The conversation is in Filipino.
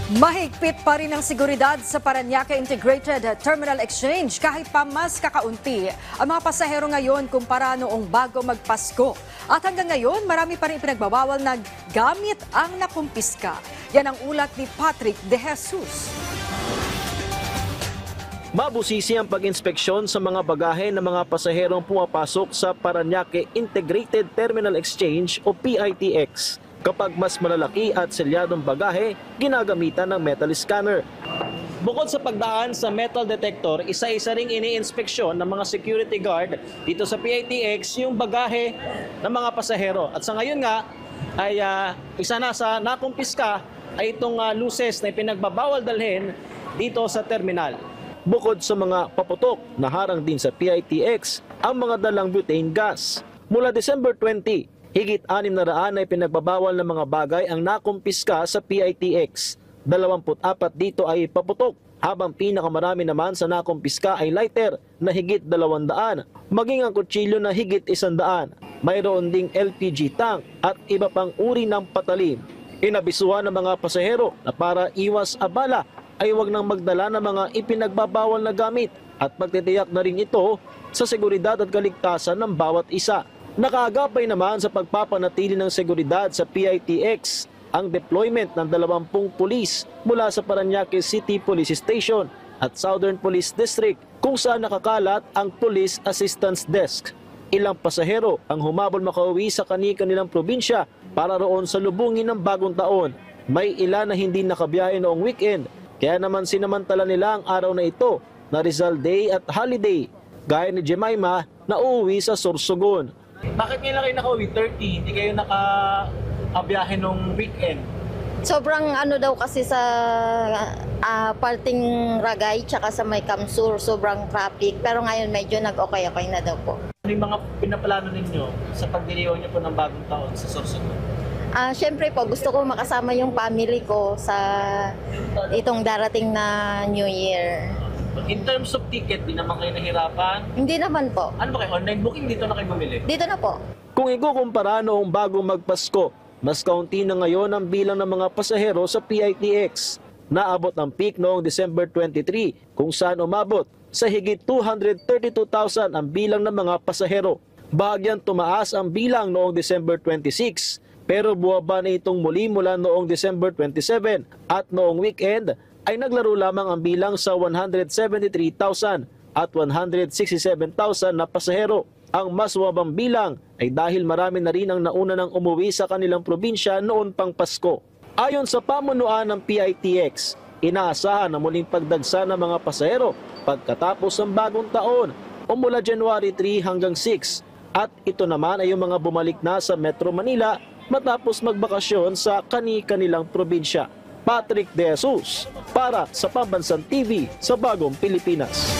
Mahigpit pa rin ang seguridad sa Parañaque Integrated Terminal Exchange kahit pa mas kakaunti ang mga pasahero ngayon kumpara noong bago magpasko. At hanggang ngayon, marami pa rin pinagbabawal na gamit ang nakumpiska. Yan ang ulat ni Patrick De Jesus. Mabusisi ang pag-inspeksyon sa mga bagahe ng mga pasaherong pumapasok sa Parañaque Integrated Terminal Exchange o PITX. Kapag mas malalaki at selyadong bagahe, ginagamitan ng metal scanner. Bukod sa pagdaan sa metal detector, isa-isa ring ini-inspeksyon ng mga security guard dito sa PITX yung bagahe ng mga pasahero. At sa ngayon nga, ay isa na sa nakumpiska ay itong luces na ipinagbabawal dalhin dito sa terminal. Bukod sa mga paputok na harang din sa PITX, ang mga dalang butane gas. Mula December 20, higit 600 na ipinagbabawal ng mga bagay ang nakumpiska sa PITX. 24 dito ay paputok, habang pinakamarami naman sa nakumpiska ay lighter na higit 200, maging ang kutsilyo na higit 100. Mayroon ding LPG tank at iba pang uri ng patalim. Inabisuhan ng mga pasahero na para iwas abala ay huwag nang magdala ng mga ipinagbabawal na gamit at pagtitiyak na rin ito sa seguridad at kaligtasan ng bawat isa. Nakaagapay naman sa pagpapanatili ng seguridad sa PITX ang deployment ng 20 pulis mula sa Parañaque City Police Station at Southern Police District kung saan nakakalat ang Police Assistance Desk. Ilang pasahero ang humabol makauwi sa kani-kanilang probinsya para roon sa lubungin ng bagong taon. May ilan na hindi nakabiyahe noong weekend, kaya naman sinamantala nila ang araw na ito na Rizal Day at holiday, gaya ni Jemima na uuwi sa Sorsogon. Bakit ngayon lang kayo nakauwi? 30, hindi kayo nakabiyahe nung weekend? Sobrang ano daw kasi sa parting Ragay tsaka sa may Kamsur, sobrang traffic. Pero ngayon medyo nag-okay-okay na daw po. Ano yung mga pinaplano ninyo sa pagdiriwang nyo po ng bagong taon sa Sorsogon? Siyempre po, gusto ko makasama yung family ko sa itong darating na New Year. In terms of ticket, di naman kayo nahirapan? Hindi naman po. Ano ba kayo? Online booking? Dito na kayo bumili? Dito na po. Kung ikukumpara noong bago magpasko, mas kaunti na ngayon ang bilang ng mga pasahero sa PITX. Naabot ang peak noong December 23 kung saan umabot sa higit 232,000 ang bilang ng mga pasahero. Bahagyang tumaas ang bilang noong December 26 pero buwaba na itong muli mula noong December 27 at noong weekend ay naglaro lamang ang bilang sa 173,000 at 167,000 na pasahero. Ang mas mababang bilang ay dahil marami na rin ang nauna ng umuwi sa kanilang probinsya noon pang Pasko. Ayon sa pamunuan ng PITX, inaasahan na muling pagdagsa ng mga pasahero pagkatapos ng bagong taon o mula January 3 hanggang 6. At ito naman ay yung mga bumalik na sa Metro Manila matapos magbakasyon sa kani-kanilang probinsya. Patrick De Jesus para sa Pambansang TV sa Bagong Pilipinas.